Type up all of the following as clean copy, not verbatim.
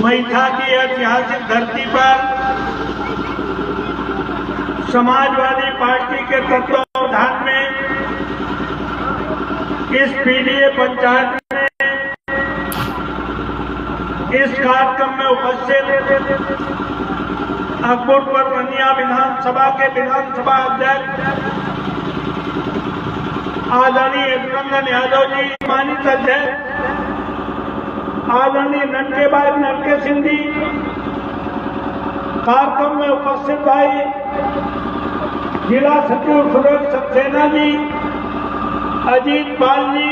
मैथा की ऐतिहासिक धरती पर समाजवादी पार्टी के तत्वावधान में इस पीडीए पंचायत में इस कार्यक्रम में उपस्थित अकबरपुर रनिया विधानसभा के विधानसभा अध्यक्ष आदरणीय रंगन यादव जी, सम्मानित अध्यक्ष आदरणीय नटकेबाई नरके सिंह जी, कार्यक्रम में उपस्थित भाई जिला सचिव सुरेश सक्सेना जी, अजीत पाल जी,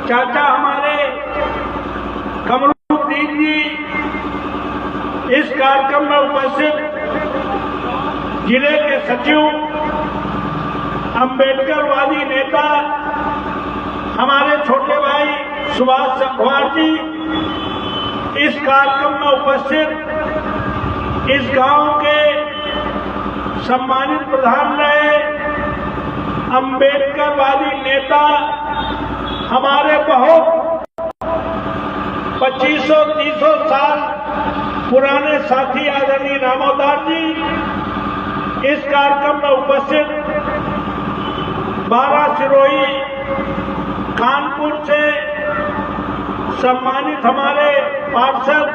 चाचा हमारे कमरुद्दीन जी, इस कार्यक्रम में उपस्थित जिले के सचिव, अम्बेडकरवादी नेता हमारे छोटे भाई सुभाष संखवार जी, इस कार्यक्रम में उपस्थित इस गांव के सम्मानित प्रधान रहे अम्बेडकरवादी नेता हमारे बहुत 2500-3000 साल पुराने साथी आदरणीय रामोदार जी, इस कार्यक्रम में उपस्थित 12 सिरोही कानपुर से सम्मानित हमारे पार्षद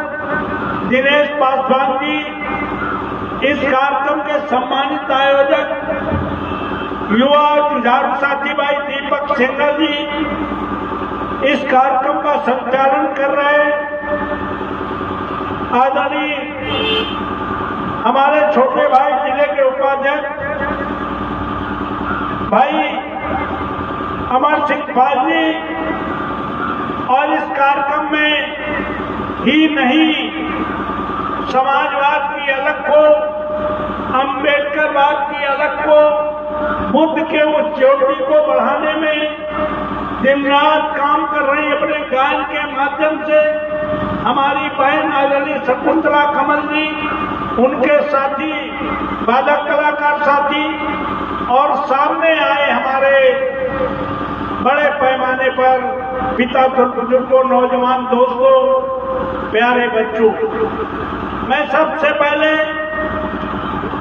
दिनेश पासवान जी, इस कार्यक्रम के सम्मानित आयोजक युवा जुझारू साथी भाई दीपक सेंगर जी, इस कार्यक्रम का संचालन कर रहे आदरणीय हमारे छोटे भाई जिले के उपाध्यक्ष भाई अमर सिंह पाल जी, और इस कार्यक्रम में ही नहीं समाजवाद की अलग को, अम्बेडकरवाद की अलग को, बुद्ध के उस ज्योति को बढ़ाने में दिन रात काम कर रही अपने गायन के माध्यम से हमारी बहन आदरणीय शकुंतला कमल जी, उनके साथी बालक कलाकार साथी, और सामने आए हमारे बड़े पैमाने पर पिता बुजुर्गों, नौजवान दोस्तों, प्यारे बच्चों, मैं सबसे पहले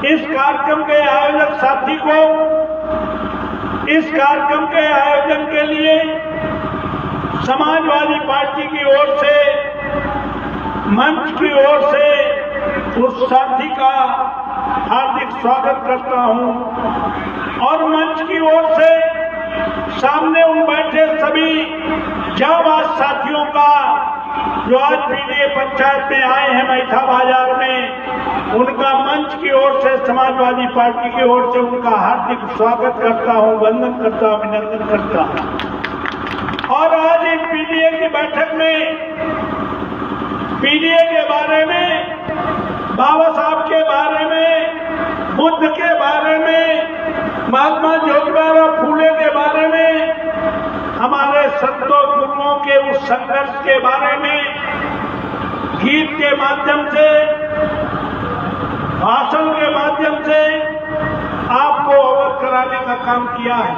इस कार्यक्रम के आयोजक साथी को इस कार्यक्रम के आयोजन के लिए समाजवादी पार्टी की ओर से, मंच की ओर से उस साथी का हार्दिक स्वागत करता हूं, और मंच की ओर से सामने उन बैठे सभी जाबाज साथियों का जो आज पीडीए पंचायत में आए हैं मैथा बाजार में, उनका मंच की ओर से, समाजवादी पार्टी की ओर से उनका हार्दिक स्वागत करता हूं, वंदन करता हूं, अभिनंदन करता हूं। और आज इस पीडीए की बैठक में पीडीए के बारे में, बाबा साहब के बारे में, बुद्ध के बारे में, महात्मा ज्योतिबा फूले के बारे में, हमारे संतों गुरुओं के उस संघर्ष के बारे में गीत के माध्यम से, भाषण के माध्यम से आपको अवगत कराने का काम किया है।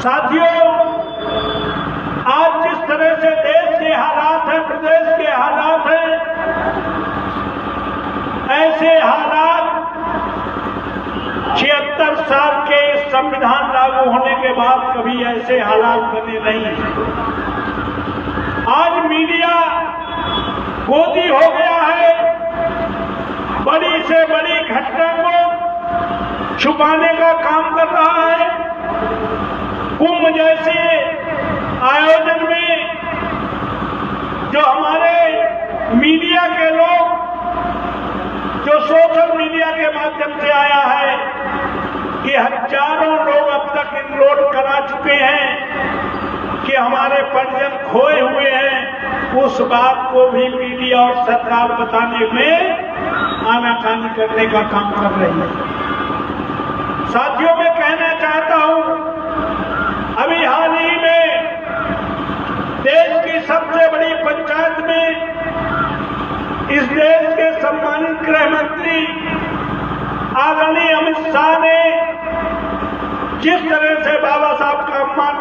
साथियों, आज जिस तरह से देश के हालात हैं, प्रदेश के हालात हैं, ऐसे हालात 76 साल के संविधान लागू होने के बाद कभी ऐसे हालात बने नहीं। आज मीडिया गोदी हो गया है, बड़ी से बड़ी घटना को छुपाने का काम कर रहा है। कुंभ जैसे आयोजन में जो हमारे मीडिया के लोग, जो सोशल मीडिया के माध्यम से आया है कि हजारों लोग अब तक इनरोल करा चुके हैं कि हमारे परिजन खोए हुए हैं, उस बात को भी मीडिया और सरकार बताने में आनाकानी करने का काम कर रही है। साथियों, मैं कहना चाहता हूं, अभी हाल ही में देश की सबसे बड़ी पंचायत में इस देश के सम्मानित गृह मंत्री आदरणीय अमित शाह ने जिस तरह से बाबा साहब का अपमान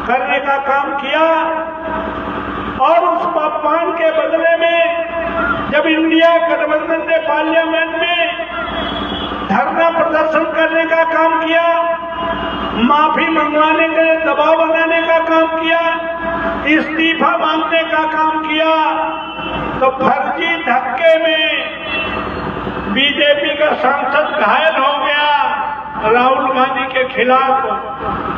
करने का काम किया, और उस अपमान के बदले में जब इंडिया गठबंधन ने पार्लियामेंट में धरना प्रदर्शन करने का काम किया, माफी मंगवाने के लिए दबाव बनाने का काम किया, इस्तीफा मांगने का काम किया, तो फर्जी धक्के में बीजेपी का सांसद घायल हो गया। राहुल गांधी के खिलाफ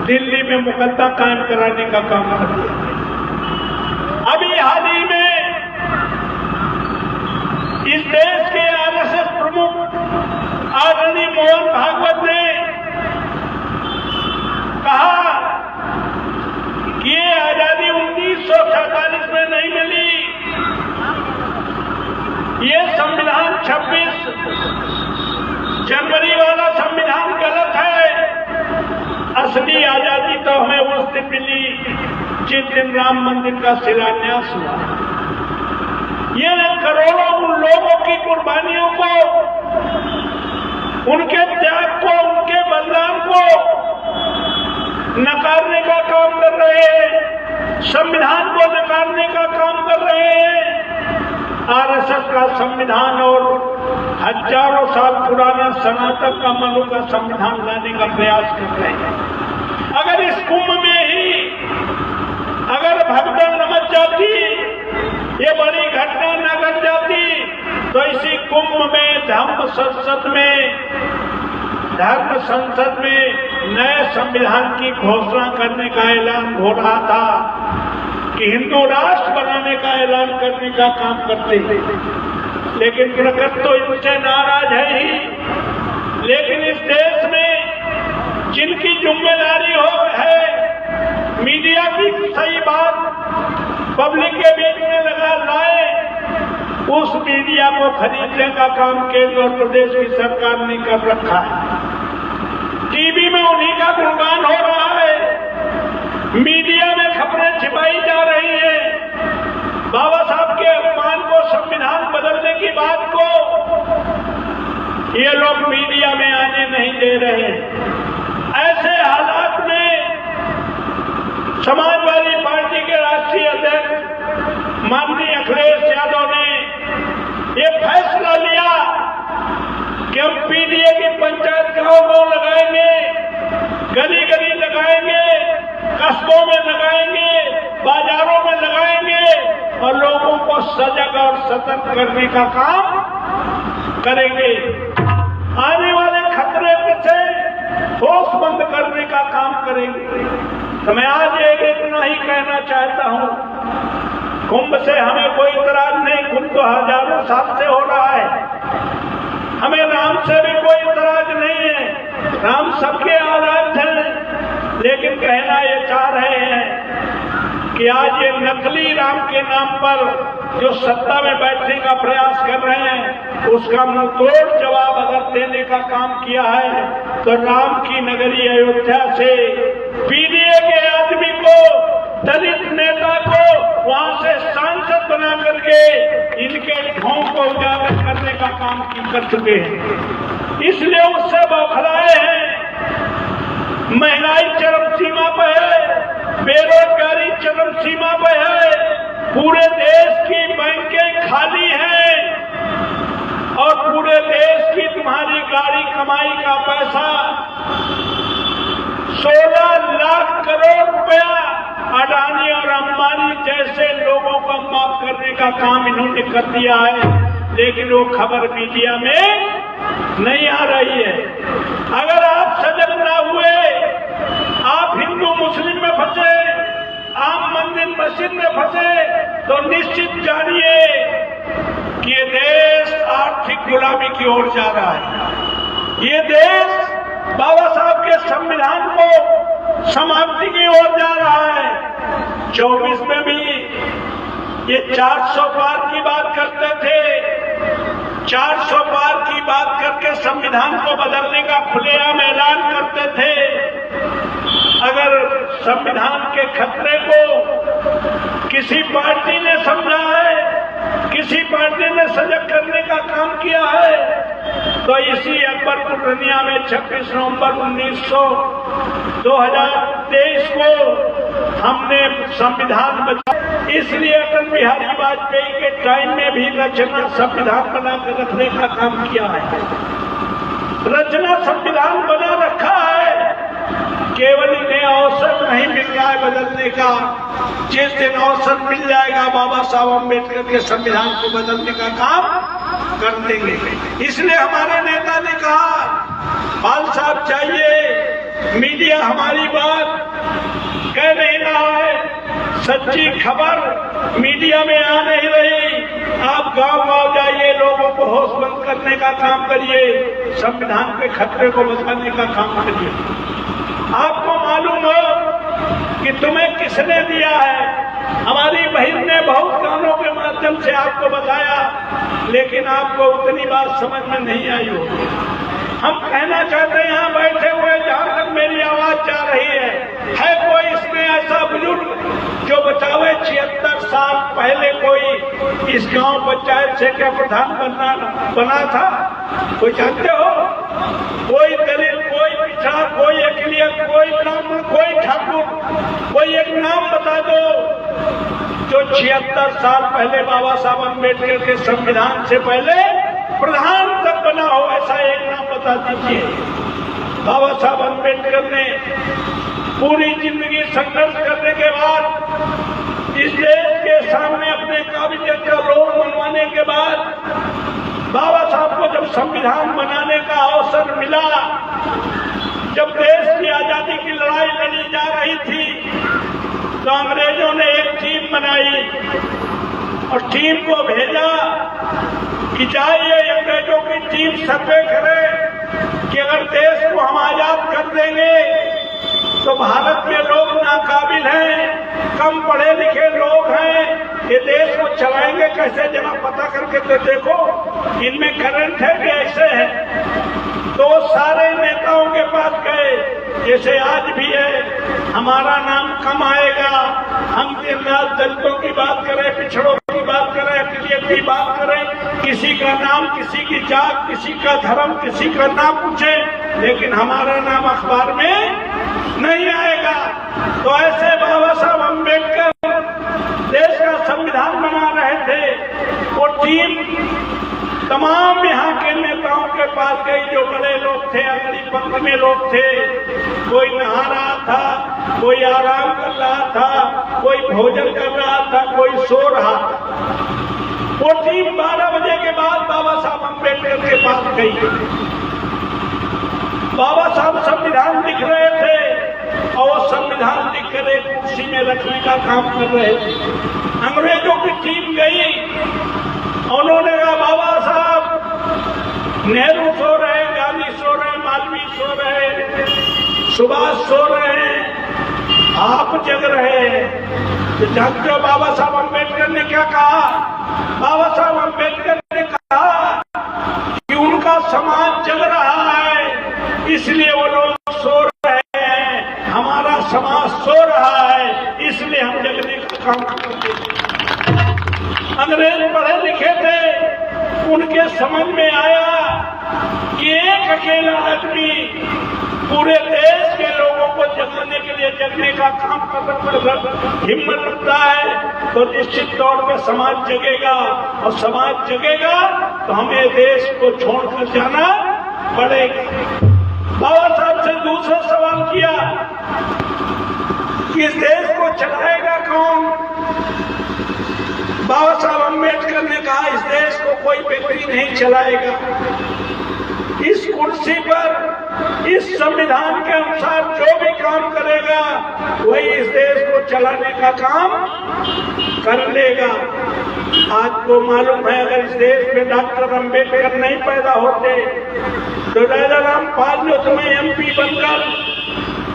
दिल्ली में मुकदमा कायम कराने का काम कर दिया। अभी हाल ही में इस देश के आरएसएस प्रमुख आदरणीय मोहन भागवत ने कहा कि ये आजादी 1947 में नहीं मिली, ये संविधान 26 जनवरी वाला संविधान गलत है। असली आजादी तो हमें उस दिन मिली जिस दिन राम मंदिर का शिलान्यास हुआ। ये करोड़ों उन लोगों की कुर्बानियों को, उनके त्याग को, उनके बलिदान को नकारने का काम कर रहे हैं, संविधान को नकारने का काम कर रहे हैं। आरएसएस का संविधान और हजारों साल पुराना सनातन का मनु का संविधान लाने का प्रयास कर रहे हैं। अगर इस कुंभ में ही अगर भगदड़ न मच जाती, ये बड़ी घटना न घट जाती, तो इसी कुंभ में धर्म संसद में नए संविधान की घोषणा करने का ऐलान हो रहा था कि हिंदू राष्ट्र बनाने का ऐलान करने का काम करते थे। लेकिन प्रकृति तो इनसे नाराज है ही। लेकिन इस देश में जिनकी जिम्मेदारी है मीडिया की सही बात पब्लिक के बीच में लगा लाए, उस मीडिया को खरीदने का काम केंद्र और प्रदेश की सरकार ने कर रखा है। टीवी में उन्हीं का गुणगान हो रहा है, मीडिया में खबरें छिपाई जा रही है। बाबा साहब के अपमान को, संविधान बदलने की बात को ये लोग मीडिया में आने नहीं दे रहे। ऐसे हालात में समाजवादी पार्टी के राष्ट्रीय अध्यक्ष माननीय अखिलेश यादव ने ये फैसला लिया कि हम पीडीए की पंचायत गांव लगाएंगे, गली गली लगाएंगे, कस्बों में लगाएंगे, बाजारों में लगाएंगे और लोगों को सजग और सतर्क करने का काम करेंगे। आने वाले खतरे से ठोस बंद करने का काम करेंगे। तो मैं आज इतना ही कहना चाहता हूं, कुंभ से हमें कोई इतराज नहीं, कुंभ तो हजारों साल से हो रहा है। हमें राम से भी कोई इतराज नहीं है, राम सबके आराध्य हैं। लेकिन कहना ये चाह रहे हैं कि आज ये नकली राम के नाम पर जो सत्ता में बैठने का प्रयास कर रहे हैं, उसका मुंहतोड़ जवाब अगर देने का काम किया है तो राम की नगरी अयोध्या से पीडीए के आदमी को, दलित नेता को वहां से सांसद बना करके इनके ढोंग को उजागर करने का काम कर चुके हैं। इसलिए उससे बौखलाए हैं। महंगाई चरम सीमा पर है, बेरोजगारी चरम सीमा पर है, पूरे देश की बैंकें खाली हैं और पूरे देश की तुम्हारी गाड़ी कमाई का पैसा 16 लाख करोड़ रुपया अडानी और अंबानी जैसे लोगों को माफ करने का काम इन्होंने कर दिया है। लेकिन वो खबर मीडिया में नहीं आ रही है। अगर आप सजग ना हुए, आप हिंदू मुस्लिम में फंसे, आप मंदिर मस्जिद में फंसे, तो निश्चित जानिए कि ये देश आर्थिक गुलामी की ओर जा रहा है। ये देश बाबा साहब के संविधान को समाप्ति की ओर जा रहा है। 24 में भी ये 400 पार की बात करते थे, 400 पार की बात करके संविधान को बदलने का खुलेआम ऐलान करते थे। अगर संविधान के खतरे को किसी पार्टी ने समझा है, किसी पार्टी ने सजग करने का काम किया है, तो इसी अकबरपुर रनिया में 26 नवंबर 2023 को हमने संविधान बचा। इसलिए अटल बिहारी वाजपेयी के टाइम में भी रचना संविधान बनाकर रखने का काम किया है। रचना संविधान बना रखा है, केवल इन्हें अवसर नहीं मिल रहा है बदलने का। जिस दिन अवसर मिल जाएगा बाबा साहब अम्बेडकर के संविधान को बदलने का काम कर देंगे। इसलिए हमारे नेता ने कहा, पाल साहब चाहिए, मीडिया हमारी बात कह नहीं रहा है, सच्ची खबर मीडिया में आ नहीं रही, आप गांव-गांव जाइए, लोगों को होशबंद करने का काम करिए, संविधान के खतरे को बचाने का काम करिए। आपको मालूम हो कि तुम्हें किसने दिया है? हमारी बहन ने बहुत गानों के माध्यम से आपको बताया, लेकिन आपको उतनी बात समझ में नहीं आई होगी। हम कहना चाहते हैं, यहाँ बैठे हुए जहाँ तक मेरी आवाज जा रही है कोई इसमें ऐसा बुजुर्ग जो बचावे 76 साल पहले कोई इस गांव पंचायत से क्या प्रधान बना था? कोई जानते हो? कोई दलित, कोई पिछड़ा, कोई अकलियत, कोई ब्राह्मण, कोई ठाकुर, कोई एक नाम बता दो जो 76 साल पहले बाबा साहब अम्बेडकर के संविधान से पहले प्रधान तक बना हो, ऐसा एक नाम बता दीजिए। बाबा साहब अम्बेडकर ने पूरी जिंदगी संघर्ष करने के बाद इस देश के सामने अपने काबिलियत का रोल मनवाने के बाद बाबा साहब को जब संविधान बनाने का अवसर मिला, जब देश की आजादी की लड़ाई लड़ी जा रही थी, तो अंग्रेजों ने एक टीम बनाई और टीम को भेजा कि जाइए अंग्रेजों की टीम सर्वे करे कि अगर देश को हम आजाद कर देंगे तो भारत के लोग नाकाबिल हैं, कम पढ़े लिखे लोग हैं, ये देश को चलाएंगे कैसे? जरा पता करके तो देखो इनमें करंट है कि ऐसे है। तो सारे नेताओं के पास गए, जैसे आज भी है, हमारा नाम कम आएगा, हम दिन रात दलितों की बात करें, पिछड़ों की बात करें, अकलियत की बात करें, किसी का नाम, किसी की जात, किसी का धर्म, किसी का नाम पूछे, लेकिन हमारा नाम अखबार में नहीं आएगा। तो ऐसे बाबा साहब अम्बेडकर देश का संविधान बना रहे थे। वो टीम तमाम यहाँ के नेताओं के पास गई, जो बड़े लोग थे, अगली पंक्ति में लोग थे, कोई नहा रहा था, कोई आराम कर रहा था, कोई भोजन कर रहा था, कोई सो रहा था। वो टीम 12 बजे के बाद बाबा साहब अम्बेडकर के पास गई। बाबा साहब संविधान लिख रहे थे और वो संविधान लिख कर एक कुर्सी में रखने का काम कर रहे थे। अंग्रेजों की टीम गई, उन्होंने कहा, बाबा साहब नेहरू सो रहे, गांधी सो रहे, मालवीय सो रहे, सुभाष सो रहे, आप जग रहे हैं। तो जानते हो बाबा साहब अम्बेडकर ने क्या कहा? बाबा साहब अम्बेडकर ने कहा कि उनका समाज जग रहा है, इसलिए वो लोग सो रहे हैं, हमारा समाज सो रहा है, इसलिए हम जगने का काम करते हैं। अंग्रेज पढ़े लिखे थे, उनके समझ में आया कि एक अकेला आदमी पूरे देश के लोगों को जगाने के लिए, जगने का काम कर हिम्मत रखता है, तो निश्चित तौर पर समाज जगेगा, और समाज जगेगा तो हमें देश को छोड़कर जाना पड़ेगा। बाबा साहब से दूसरा सवाल किया कि इस देश को चलाएगा कौन? बाबा साहब अम्बेडकर ने कहा, इस देश को कोई व्यक्ति नहीं चलाएगा। इस कुर्सी पर इस संविधान के अनुसार जो भी काम करेगा वही इस देश को चलाने का काम कर लेगा। आपको मालूम है, अगर इस देश में डॉक्टर अम्बेडकर नहीं पैदा होते तो राजा रामपाल जो तुम्हें एमपी बनकर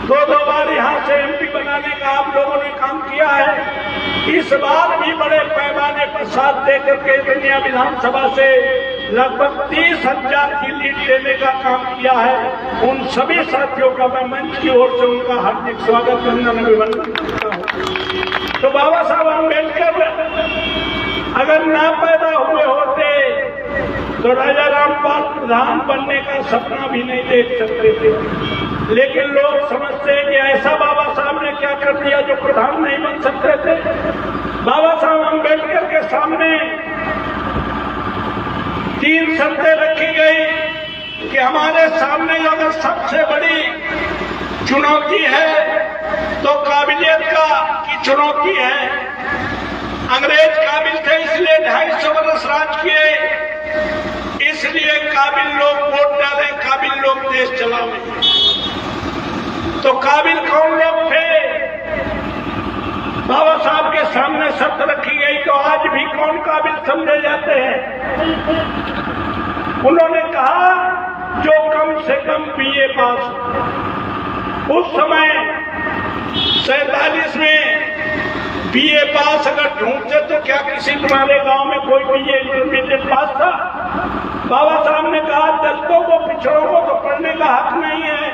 2 बार यहाँ से एमपी बनाने का आप लोगों ने काम किया है, इस बार भी बड़े पैमाने पर साथ देकर के दुनिया विधानसभा से लगभग 30,000 की लीड देने का काम किया है। उन सभी साथियों का मैं मंच की ओर से उनका हार्दिक स्वागत वंदन अभिवंदन करता हूँ। तो बाबा साहब अम्बेडकर अगर ना पैदा हुए होते तो राजा रामपाल प्रधान बनने का सपना भी नहीं देख सकते थे, लेकिन लोग समझते हैं कि ऐसा बाबा साहब ने क्या कर दिया जो प्रधान नहीं बन सकते थे। बाबा साहब अम्बेडकर के सामने 3 शर्तें रखी गई कि हमारे सामने अगर सबसे बड़ी चुनौती है तो काबिलियत की चुनौती है। अंग्रेज काबिल थे इसलिए 250 वर्ष राज किए, इसलिए काबिल लोग वोट डाले, काबिल लोग देश चलावे। तो काबिल कौन लोग थे? बाबा साहब के सामने शर्त रखी गई तो आज भी कौन काबिल समझे जाते हैं? उन्होंने कहा जो कम से कम बीए पास। उस समय 47 में बीए पास अगर ढूंढते तो क्या किसी तुम्हारे गांव में कोई बीए इंटरमीडिएट पास था? बाबा साहब ने कहा दलितों को, पिछड़ों को तो पढ़ने का हक नहीं है।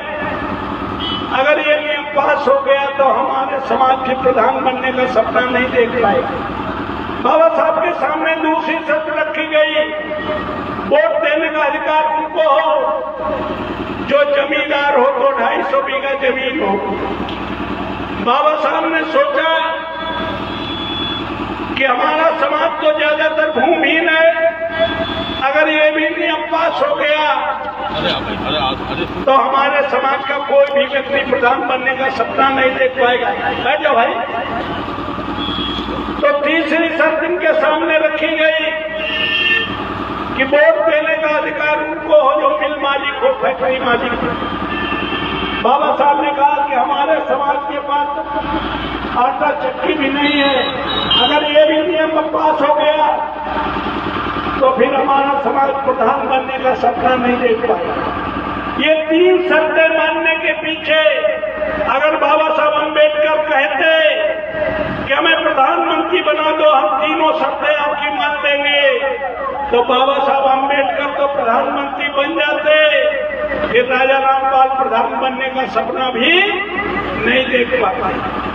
अगर ये नियम पास हो गया तो हमारे समाज के प्रधान बनने का सपना नहीं देख पाएगा। बाबा साहब के सामने दूसरी शर्त रखी गई, वोट देने का अधिकार उनको हो जो जमींदार हो तो 250 बीघा जमीन हो। बाबा साहब ने सोचा कि हमारा समाज तो ज्यादातर भूमिहीन है, अगर ये भी नियम पास हो गया तो हमारे समाज का कोई भी व्यक्ति प्रधान बनने का सपना नहीं देख पाएगा। बैठो भाई। तो तीसरी शर्त इनके सामने रखी गई कि वोट देने का अधिकार उनको हो जो मिल मालिक हो, फैक्ट्री मालिक हो। बाबा साहब ने कहा कि हमारे समाज के पास आटा चक्की भी नहीं है, अगर ये भी नियम पास हो गया तो फिर हमारा समाज प्रधान बनने का सपना नहीं देख पाएगा। ये 3 शर्तें मानने के पीछे अगर बाबा साहब अम्बेडकर कहते कि हमें प्रधानमंत्री बना दो, हम तीनों शर्तें आपकी मान लेंगे, तो बाबा साहब अम्बेडकर तो प्रधानमंत्री बन जाते, फिर राजा रामपाल प्रधान बनने का सपना भी नहीं देख पाते।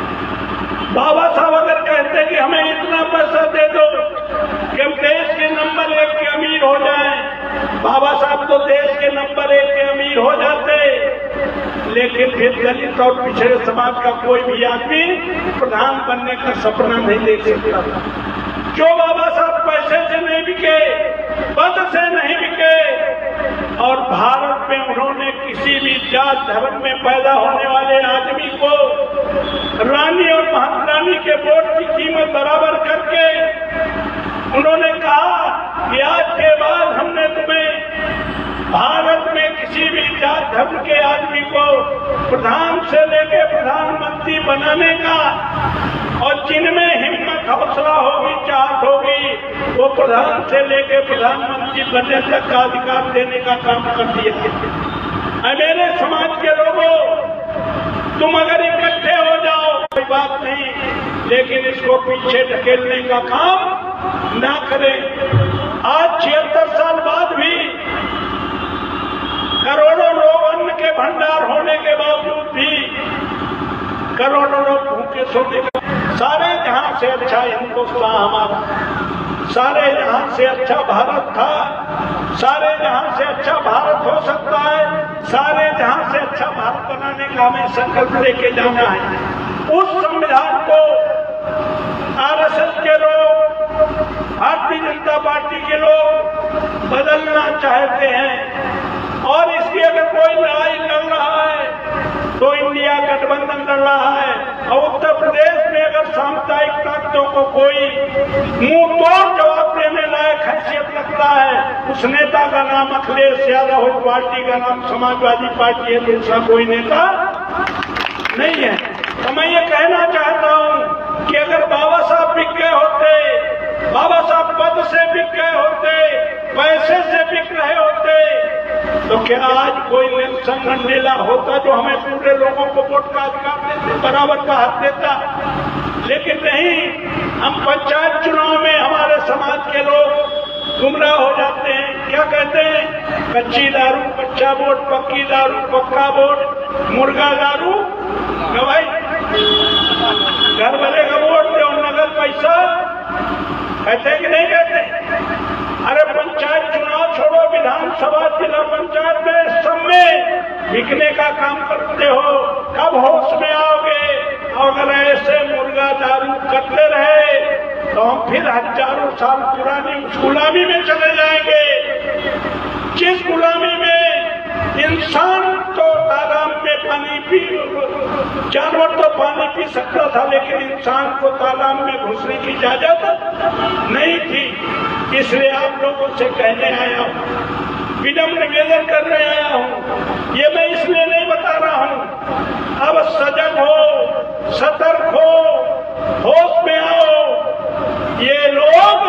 बाबा साहब अगर कहते कि हमें इतना पैसा दे दो कि हम देश के नंबर 1 के अमीर हो जाएं, बाबा साहब तो देश के नंबर 1 के अमीर हो जाते, लेकिन फिर दलित और पिछड़े समाज का कोई भी आदमी प्रधान बनने का सपना नहीं देख सकता। जो बाबा साहब पैसे से नहीं बिके, पद से नहीं बिके, और भारत में उन्होंने किसी भी जात धर्म में पैदा होने वाले आदमी को रानी और महारानी के वोट की कीमत बराबर करके उन्होंने कहा कि आज के बाद हमने तुम्हें भारत में किसी भी जात धर्म के आदमी को प्रधान से लेके प्रधानमंत्री बनाने का, और जिनमें हिम्मत हौसला होगी, चाहत होगी, वो प्रधान से लेके प्रधानमंत्री बनने तक का अधिकार देने का काम कर दिया। मेरे समाज के लोगों, तुम अगर इकट्ठे हो जाओ कोई बात नहीं, लेकिन इसको पीछे ढकेलने का काम ना करें। आज 76 साल बाद भी करोड़ों लोग अन्न के भंडार होने के बावजूद भी करोड़ों लोग भूखे सोने का। सारे जहां से अच्छा हिंदुस्तान हमारा, सारे जहां से अच्छा भारत था, सारे जहां से अच्छा भारत हो सकता है, सारे जहां से अच्छा भारत बनाने का हमें संकल्प लेके जाना है। उस संविधान को आरएसएस के लोग, भारतीय जनता पार्टी के लोग बदलना चाहते हैं, और इसकी अगर कोई लड़ाई लड़ रहा है तो इंडिया गठबंधन लड़ रहा है। और उत्तर प्रदेश में अगर सामुदायिक ताकतों को कोई मुंह तोड़ जवाब देने लायक हैसियत लगता है, उस नेता का नाम अखिलेश यादव, उस पार्टी का नाम समाजवादी पार्टी है, दूसरा कोई नेता नहीं है। तो मैं ये कहना चाहता हूं कि अगर बाबा साहब बिक गए होते, बाबा साहब पद से बिक गए होते, पैसे से बिक रहे होते, तो क्या आज कोई नेल्सन मंडेला होता जो हमें पूरे लोगों को वोट का अधिकार देते, बराबर का हक देता? लेकिन नहीं, हम पंचायत चुनाव में हमारे समाज के लोग गुमराह हो जाते हैं। क्या कहते हैं? कच्ची दारू कच्चा वोट, पक्की दारू पक्का वोट, मुर्गा दारू गवाई, घर वाले का वोट दे और नगद पैसा। कहते कि नहीं कहते? अरे पंचायत चुनाव छोड़ो, विधानसभा जिला पंचायत में सब में बिकने का काम करते हो, कब होश में आओगे? अगर ऐसे मुर्गा दारू करते रहे तो हम फिर हजारों साल पुरानी उस गुलामी में चले जाएंगे जिस गुलामी में इंसान तो तालाब में पानी पी, जानवर तो पानी पी सकता था लेकिन इंसान को तालाब में घुसने की इजाजत नहीं थी। इसलिए आप लोगों से कहने आया हूँ, विनम्र निवेदन करने आया हूँ। ये मैं इसलिए नहीं बता रहा हूँ, अब सजग हो, सतर्क हो, होश में आओ। ये लोग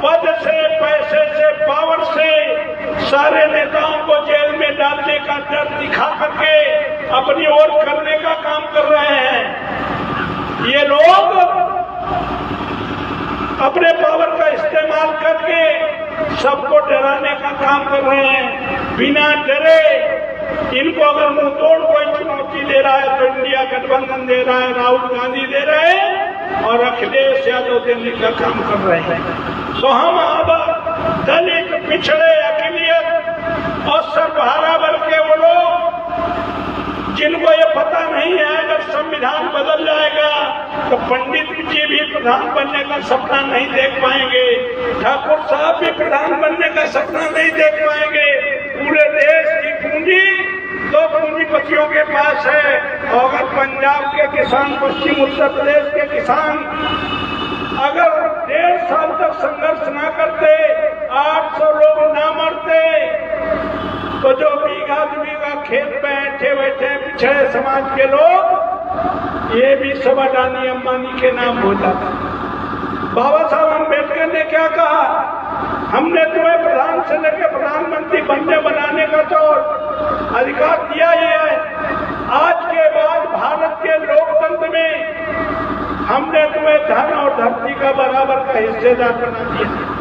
पद से, पैसे से, पावर से सारे नेताओं को जेल में डालने का डर दिखा करके अपनी ओर करने का काम कर रहे हैं। ये लोग अपने पावर का इस्तेमाल करके सबको डराने का काम कर रहे हैं। बिना डरे इनको अगर मुंह तोड़ कोई चुनौती दे रहा है तो इंडिया गठबंधन दे रहा है, राहुल गांधी दे रहे हैं और अखिलेश यादव देने का काम कर रहे हैं। तो हम अब दलित, पिछड़े, अकिलियत और सर्वहारा वर्ग के वो लोग जिनको ये पता नहीं है अगर संविधान बदल जाएगा तो पंडित जी भी प्रधान बनने का सपना नहीं देख पाएंगे, ठाकुर साहब भी प्रधान बनने का सपना नहीं देख पाएंगे। पूरे देश की पूंजी दो पूंजीपतियों के पास है और अगर पंजाब के किसान, पश्चिम उत्तर प्रदेश के किसान अगर 1.5 साल तक संघर्ष न करते, 800 लोग न मरते, तो जो बीघा खेत पे बैठे बैठे पिछड़े समाज के लोग ये भी सब अडानी अंबानी के नाम हो जाता। बाबा साहब अम्बेडकर ने क्या कहा, हमने तुम्हें प्रधान से लेकर प्रधानमंत्री बनाने का तो अधिकार दिया ही है। आज के बाद भारत के लोकतंत्र में हमने तुम्हें धन और धरती का बराबर का हिस्सेदार बना दिया।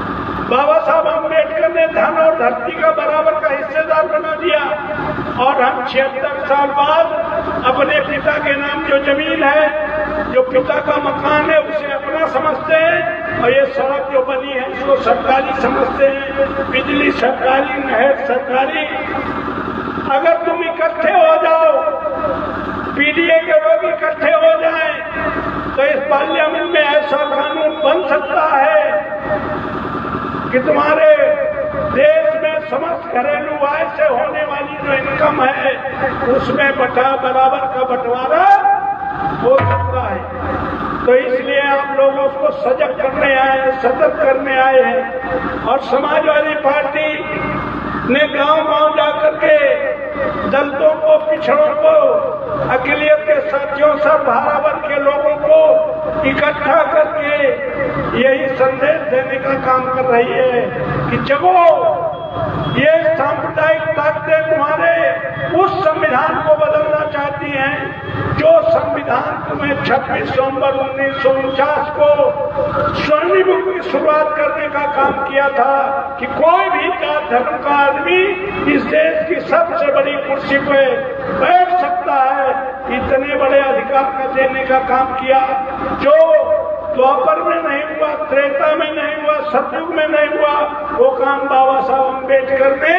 बाबा साहब अम्बेडकर ने धन और धरती का बराबर का हिस्सेदार बना दिया और हम 76 साल बाद अपने पिता के नाम जो जमीन है, जो पिता का मकान है उसे अपना समझते हैं और ये सड़क जो बनी है उसको सरकारी समझते हैं, बिजली सरकारी, नहर सरकारी। अगर तुम इकट्ठे हो जाओ, पीडीए के लोग इकट्ठे हो जाएं, तो इस पार्लियामेंट में ऐसा कानून बन सकता है कि तुम्हारे देश में समस्त घरेलू आय से होने वाली जो इनकम है उसमें बराबर का बंटवारा हो सकता है। तो इसलिए आप लोग उसको सजग करने आए हैं, सतर्क करने आए हैं। और समाजवादी पार्टी ने गांव-गांव जाकर के दलितों को, पिछड़ों को, अकिलियत के साथियों, सब बराबर के लोगों को इकट्ठा करके यही संदेश देने का काम कर रही है कि जगो, ये सांप्रदायिक ताकतें तुम्हारे उस संविधान को बदलना चाहती हैं जो संविधान तुम्हें 26 नवंबर 1949 को स्वर्णिम युग की शुरुआत करने का काम किया था कि कोई भी जात धर्म का आदमी इस देश की सबसे बड़ी कुर्सी पे बैठ सकता है। इतने बड़े अधिकार का देने का काम किया जो द्वापर में नहीं हुआ, त्रेता में नहीं हुआ, सतयुग में नहीं हुआ। वो काम बाबा साहब अम्बेडकर ने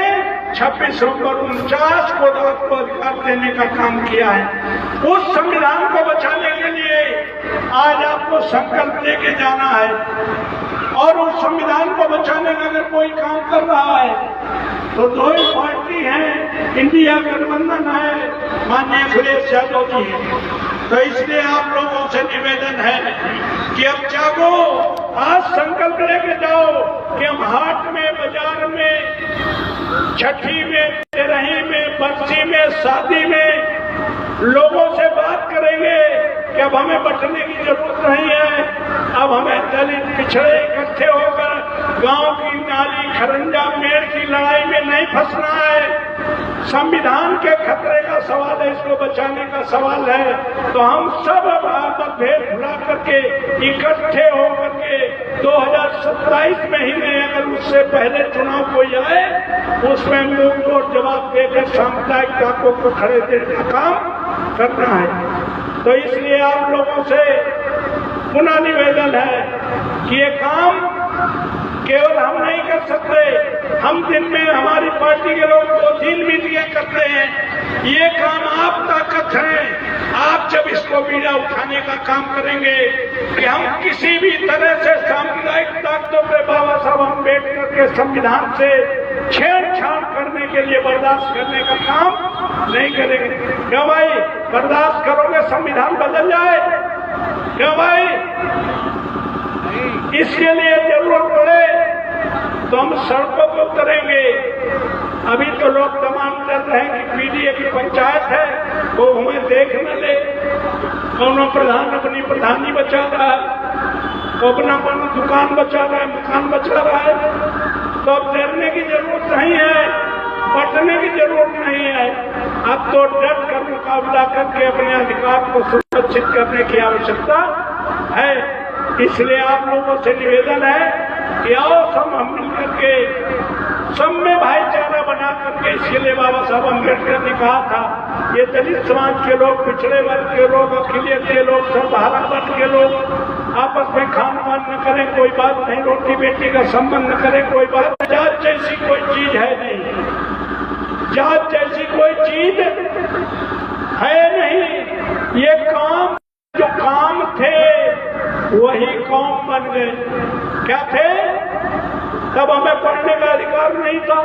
26 नवंबर 1949 को आपको अधिकार देने का काम किया है। उस संविधान को बचाने के लिए आज आपको संकल्प लेके जाना है और उस संविधान को बचाने का अगर कोई काम कर रहा है तो दो ही पार्टी है, इंडिया गठबंधन है, माननीय अखिलेश यादव जी है। तो इसलिए आप लोगों से निवेदन है कि अब जागो, आज संकल्प लेके जाओ कि हम हाट में, बाजार में, छठी में, तेरही में, बरसी में, शादी में लोगों से बात करेंगे कि अब हमें बंटने की जरूरत नहीं है। अब हमें दलित, पिछड़े इकट्ठे होकर गांव की नाली, खरंजा, मेड़ की लड़ाई में नहीं फंसना है। संविधान के खतरे का सवाल है, इसको बचाने का सवाल है। तो हम सब भेद भुला करके इकट्ठे होकर के 2027 में ही नहीं, अगर उससे पहले चुनाव कोई आए उसमें मुंह तोड़ जवाब देकर सामुदायिक ताकों को खड़े देने का काम करना है। तो इसलिए आप लोगों से पुनः निवेदन है कि ये काम केवल हम नहीं कर सकते। हम दिन में, हमारी पार्टी के लोग 2-3 मीटिंगें करते हैं। ये काम आप ताकत है। आप जब इसको बीड़ा उठाने का काम करेंगे कि हम किसी भी तरह से सांप्रदायिक ताकतों पे बाबा साहब अम्बेडकर के संविधान से छेड़छाड़ करने के लिए बर्दाश्त करने का काम नहीं करेंगे। क्यों भाई, बर्दाश्त करोगे संविधान बदल जाए? क्यों भाई? इसके लिए जरूरत पड़े तो हम सड़कों पर उतरेंगे। अभी तो लोग तमाम कर रहे हैं कि पीडीए की पंचायत है, वो हमें देख न ले। कौनो प्रधान अपनी प्रधानी बचा रहा है, वो अपना दुकान बचा रहा है, मकान बचा रहा है। तो अब डरने की जरूरत नहीं है, बचने की जरूरत नहीं है। अब तो डट कर मुकाबला करके अपने अधिकार को सुरक्षित करने की आवश्यकता है। इसलिए आप लोगों से निवेदन है कि आओ सब हम मिलकर के सब में भाईचारा बना करके, इसके लिए बाबा साहब अम्बेडकर ने कहा था ये दलित समाज के लोग, पिछड़े वर्ग के लोग, अखिलियत के लोग, सर्वहारा वर्ग के लोग आपस में खान पान न करें, कोई बात नहीं, रोटी बेटी का संबंध न करें, कोई बात। जात जैसी कोई चीज है नहीं, जात जैसी कोई चीज है नहीं। ये काम जो काम थे वही कौम बन गए। क्या थे? तब हमें पढ़ने का अधिकार नहीं था,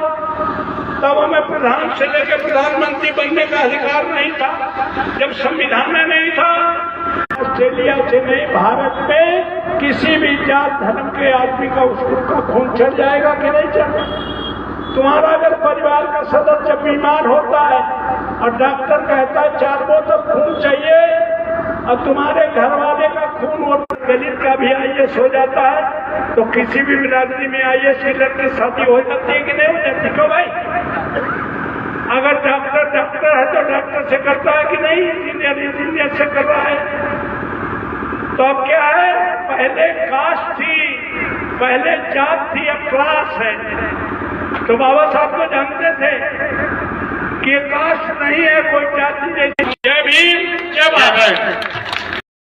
तब हमें प्रधान से लेकर प्रधानमंत्री बनने का अधिकार नहीं था, जब संविधान में नहीं था। ऑस्ट्रेलिया से नहीं, भारत में किसी भी जात धर्म के आदमी का उसका खून चढ़ जाएगा कि नहीं चढ़ेगा? तुम्हारा अगर परिवार का सदस्य बीमार होता है और डॉक्टर कहता है 4 बोतल खून चाहिए, और तुम्हारे घर वाले का खून और दलित का भी आईएएस हो जाता है, तो किसी भी बिरादरी में आईएएस की लड़की शादी हो जाती है कि नहीं हो जाती? क्यों भाई? अगर डॉक्टर है तो डॉक्टर से करता है कि नहीं? इंजीनियर से कर रहा है। तो अब क्या है? पहले कास्ट थी, पहले जात थी, अब क्लास है। तो बाबा साहब को जानते थे कि कास्ट नहीं है, कोई जाति जैसी। जय भीम, जय भारत।